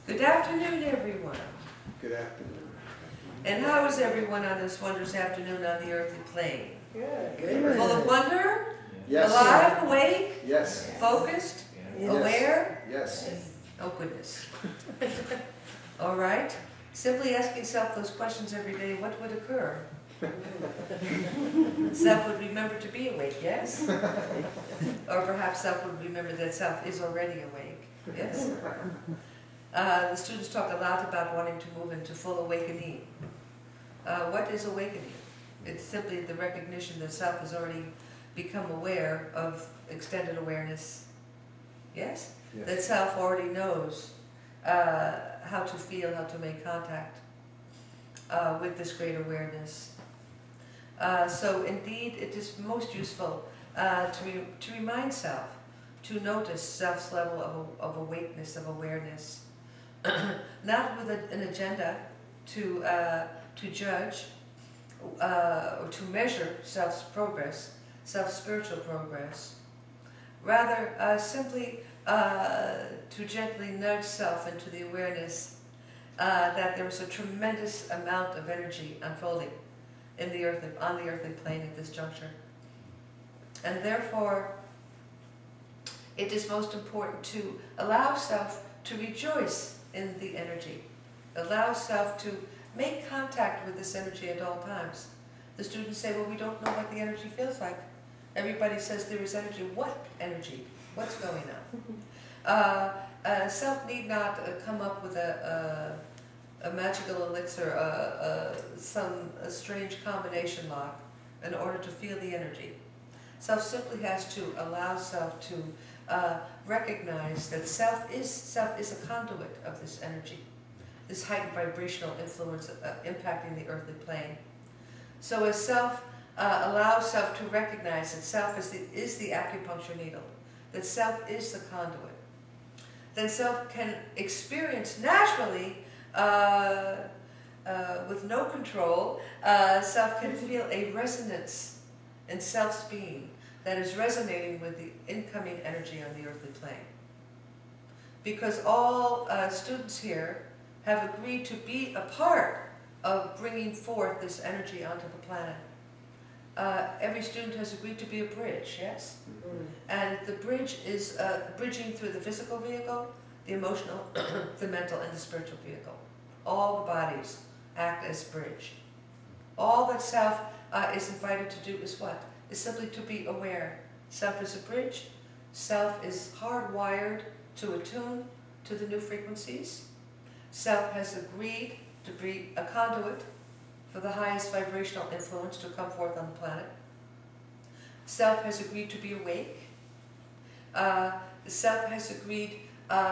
Good afternoon, everyone. Good afternoon. And how is everyone on this wondrous afternoon on the earthly plane? Good. Good. Full of wonder? Yes. Alive, awake, Yes. focused, Yes. aware? Yes. Oh, goodness. All right. Simply asking self those questions every day, what would occur? Self would remember to be awake, yes? Or perhaps self would remember that self is already awake, yes? The students talked a lot about wanting to move into full awakening. What is awakening? It's simply the recognition that self has already become aware of extended awareness. Yes? Yes. That self already knows how to feel, how to make contact with this great awareness. So indeed, it is most useful to remind self, to notice self's level of awakeness, of awareness, not with an agenda to judge or to measure self's progress, self's spiritual progress. Rather, simply to gently nudge self into the awareness that there is a tremendous amount of energy unfolding on the earthly plane at this juncture. And therefore, it is most important to allow self to rejoice in the energy. Allow self to make contact with this energy at all times. The students say, well, we don't know what the energy feels like. Everybody says there is energy. What energy? What's going on? Self need not come up with a magical elixir, some strange combination lock in order to feel the energy. Self simply has to allow self to recognize that self is a conduit of this energy, this heightened vibrational influence impacting the earthly plane. So as self allows self to recognize that self is the acupuncture needle, that self is the conduit, then self can experience naturally, with no control, self can feel a resonance in self's being that is resonating with the incoming energy on the earthly plane. Because all students here have agreed to be a part of bringing forth this energy onto the planet. Every student has agreed to be a bridge, yes? Mm-hmm. And the bridge is bridging through the physical vehicle, the emotional, the mental, and the spiritual vehicle. All the bodies act as bridge. All that self is invited to do is what? Is simply to be aware. Self is a bridge. Self is hardwired to attune to the new frequencies. Self has agreed to be a conduit for the highest vibrational influence to come forth on the planet. Self has agreed to be awake. Self has agreed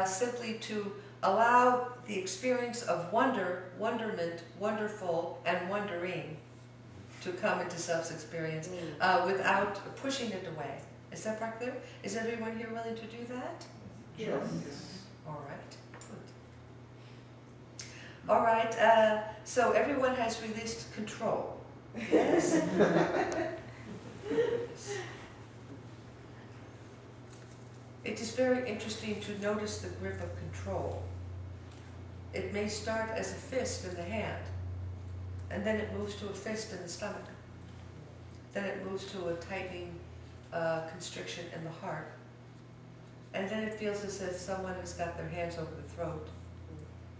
simply to allow the experience of wonder, wonderment, wonderful, and wondering to come into self's experience without pushing it away. Is that part clear? Is everyone here willing to do that? Yes. All right. Good. All right. So everyone has released control. Yes. It is very interesting to notice the grip of control. It may start as a fist in the hand, and then it moves to a fist in the stomach. Then it moves to a tightening constriction in the heart. And then it feels as if someone has got their hands over the throat.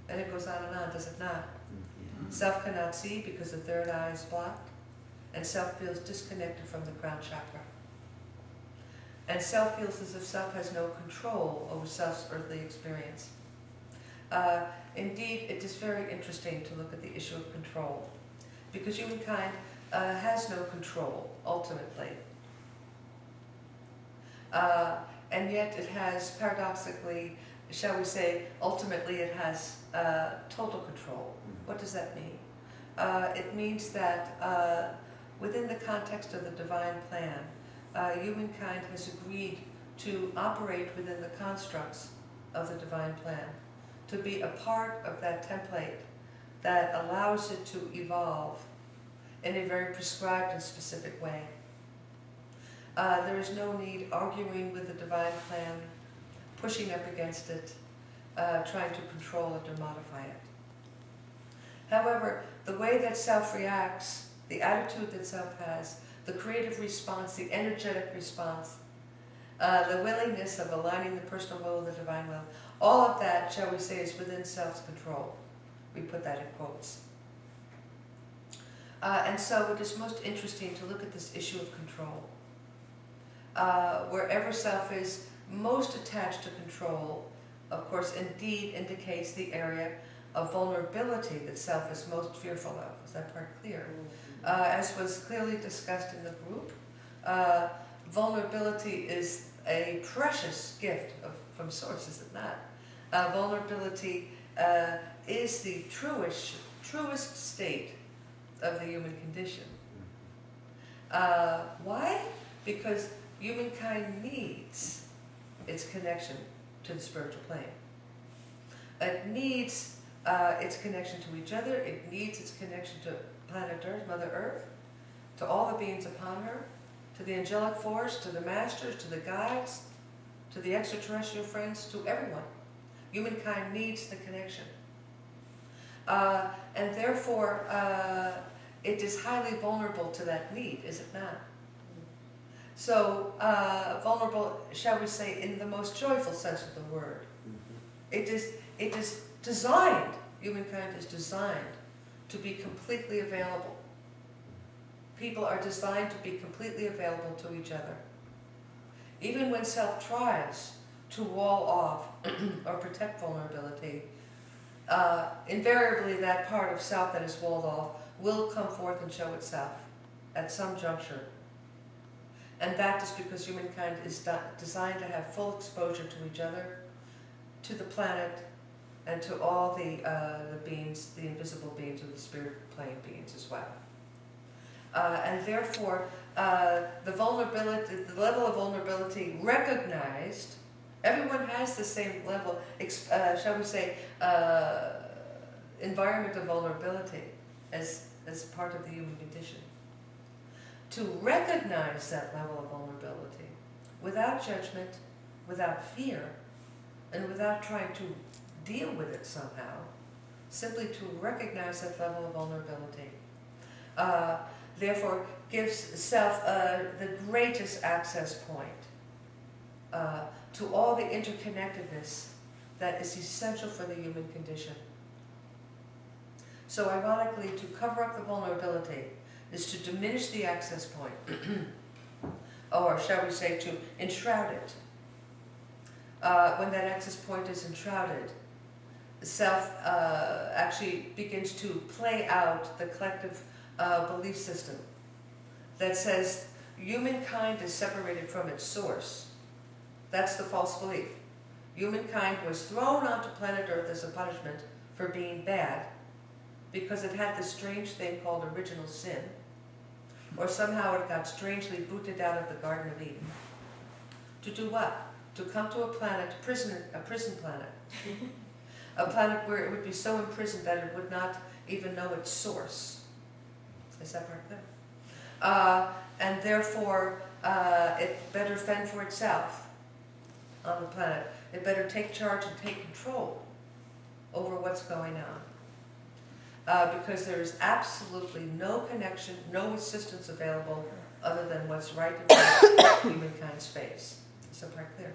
And it goes on and on, does it not? Self cannot see because the third eye is blocked, and self feels disconnected from the crown chakra. And self feels as if self has no control over self's earthly experience. Indeed, it is very interesting to look at the issue of control, because humankind has no control, ultimately. And yet it has, paradoxically, shall we say, ultimately it has total control. What does that mean? It means that within the context of the divine plan, humankind has agreed to operate within the constructs of the divine plan, to be a part of that template that allows it to evolve in a very prescribed and specific way. There is no need arguing with the divine plan, pushing up against it, trying to control it or modify it. However, the way that self reacts, the attitude that self has, the creative response, the energetic response, the willingness of aligning the personal will with the divine will, all of that, shall we say, is within self's control. We put that in quotes. And so it is most interesting to look at this issue of control. Wherever self is most attached to control, of course, indeed indicates the area of vulnerability that self is most fearful of. Is that part clear? As was clearly discussed in the group, vulnerability is a precious gift from Source, is it not? Vulnerability is the truest state of the human condition. Why? Because humankind needs its connection to the spiritual plane. It needs its connection to each other. It needs its connection to planet Earth, Mother Earth, to all the beings upon her, to the angelic force, to the masters, to the guides, to the extraterrestrial friends, to everyone. Humankind needs the connection. And therefore, it is highly vulnerable to that need, is it not? So, vulnerable, shall we say, in the most joyful sense of the word. It is designed, humankind is designed to be completely available. People are designed to be completely available to each other. Even when self tries to wall off or protect vulnerability, invariably that part of self that is walled off will come forth and show itself at some juncture. And that is because humankind is designed to have full exposure to each other, to the planet, and to all the beings, the invisible beings of the spirit plane beings as well. And therefore, the vulnerability, the level of vulnerability recognized, everyone has the same level, shall we say, environment of vulnerability as part of the human condition. To recognize that level of vulnerability without judgment, without fear, and without trying to deal with it somehow, simply to recognize that level of vulnerability, therefore gives self the greatest access point to all the interconnectedness that is essential for the human condition. So ironically, to cover up the vulnerability is to diminish the access point, or shall we say, to enshroud it. When that access point is enshrouded, the self actually begins to play out the collective belief system that says humankind is separated from its source. That's the false belief. Humankind was thrown onto planet Earth as a punishment for being bad because it had this strange thing called original sin, or somehow it got strangely booted out of the Garden of Eden. To do what? To come to a planet, a prison planet. A planet where it would be so imprisoned that it would not even know its source. Is that part there? And therefore, it better fend for itself on the planet. It better take charge and take control over what's going on. Because there is absolutely no connection, no assistance available other than what's right in front of humankind's face. Is that part clear?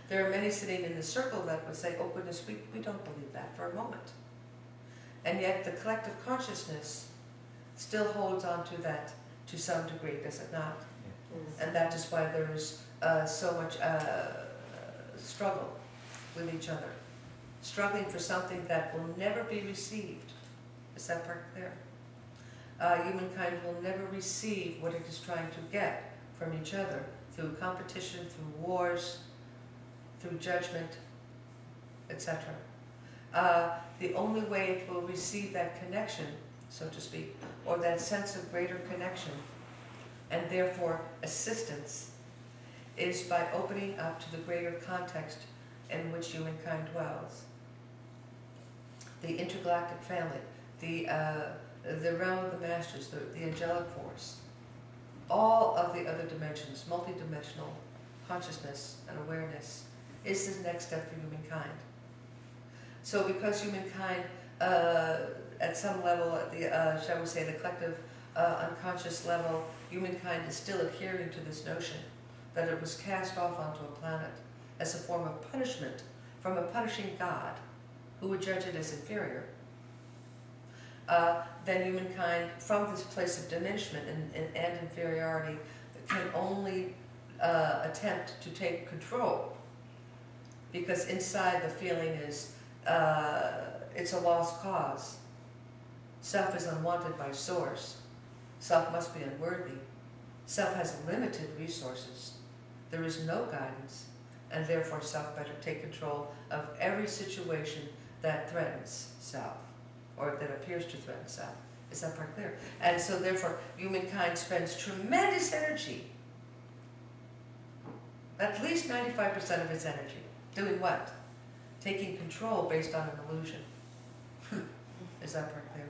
There are many sitting in the circle that would say, oh goodness, we don't believe that for a moment. And yet the collective consciousness still holds on to that to some degree, does it not? Yes. And that is why there is so much struggle with each other. Struggling for something that will never be received. Is that part clear? Humankind will never receive what it is trying to get from each other through competition, through wars, through judgment, etc. The only way it will receive that connection, so to speak, or that sense of greater connection, and therefore assistance, is by opening up to the greater context in which humankind dwells. The intergalactic family, the realm of the masters, the angelic force, all of the other dimensions, multidimensional consciousness and awareness, is the next step for humankind. So because humankind, at some level, at the, shall we say, the collective unconscious level, humankind is still adhering to this notion that it was cast off onto a planet as a form of punishment from a punishing God who would judge it as inferior, then humankind, from this place of diminishment and inferiority, can only attempt to take control, because inside the feeling is it's a lost cause. Self is unwanted by source. Self must be unworthy. Self has limited resources. There is no guidance, and therefore self better take control of every situation that threatens self, or that appears to threaten self. Is that part clear? And so therefore humankind spends tremendous energy, at least 95% of its energy, doing what? Taking control based on an illusion. Is that part clear?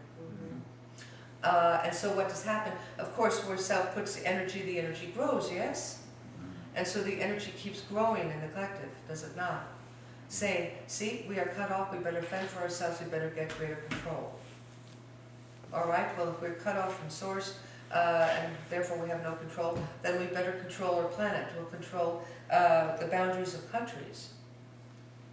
And so what does happen? Of course, where self puts the energy grows, yes? And so the energy keeps growing in the collective, does it not? Saying, see, we are cut off, we better fend for ourselves, we better get greater control. All right, well, if we're cut off from source, and therefore we have no control, then we better control our planet. We'll control the boundaries of countries.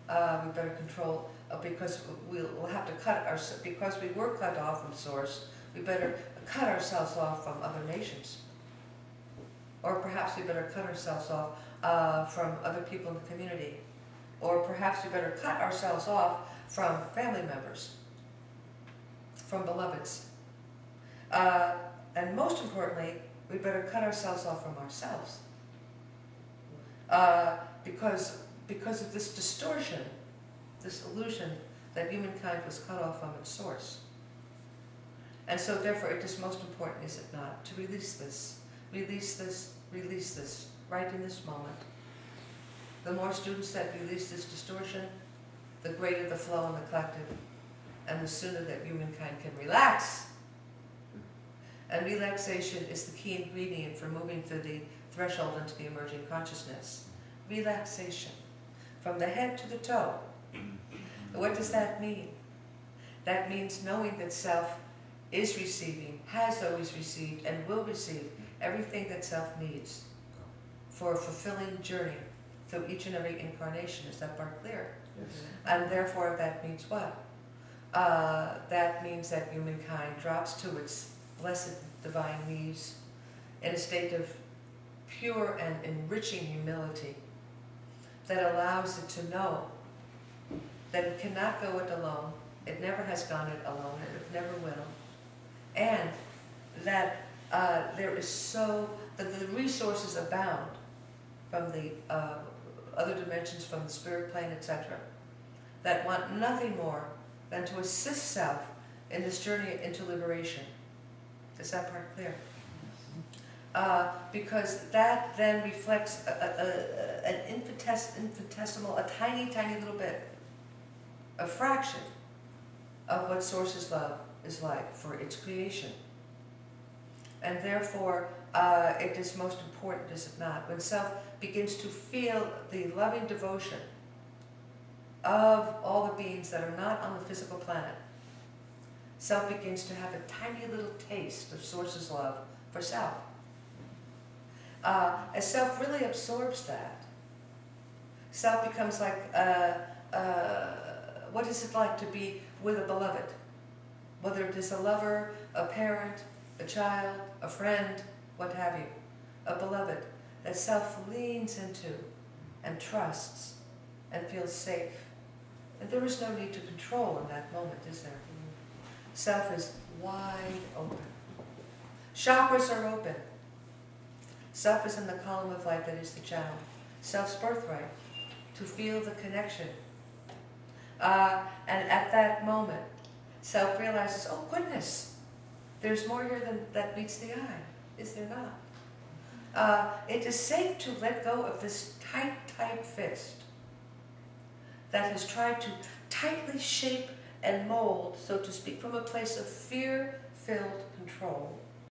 We better control, because we'll have to cut because we were cut off from source, we better cut ourselves off from other nations. Or perhaps we better cut ourselves off from other people in the community. Or perhaps we better cut ourselves off from family members, from beloveds. And most importantly, we better cut ourselves off from ourselves. Because of this distortion, this illusion that humankind was cut off from its source. And so therefore it is most important, is it not, to release this, right in this moment. The more students that release this distortion, the greater the flow in the collective, and the sooner that humankind can relax. And relaxation is the key ingredient for moving through the threshold into the emerging consciousness. Relaxation, from the head to the toe. What does that mean? That means knowing that self is receiving, has always received, and will receive everything that self needs for a fulfilling journey through each and every incarnation. Is that part clear? Yes. And therefore that means what? That means that humankind drops to its blessed divine knees in a state of pure and enriching humility that allows it to know that it cannot go it alone, it never has gone it alone, and it never will, and that there is that the resources abound from the other dimensions, from the spirit plane, etc., that want nothing more than to assist self in this journey into liberation. Is that part clear? Because that then reflects an infinitesimal, a tiny, tiny little bit, a fraction of what Source's love is like for its creation. And therefore, it is most important, is it not, when self begins to feel the loving devotion of all the beings that are not on the physical planet, self begins to have a tiny little taste of Source's love for self. As self really absorbs that, self becomes like, what is it like to be with a beloved? Whether it is a lover, a parent, a child, a friend, what have you, a beloved that self leans into and trusts and feels safe. And there is no need to control in that moment, is there? Self is wide open. Chakras are open. Self is in the column of light that is the channel. Self's birthright, to feel the connection. And at that moment, self realizes, oh goodness, there's more here than that meets the eye, is there not? It is safe to let go of this tight, tight fist that has tried to tightly shape and mold, so to speak, from a place of fear-filled control.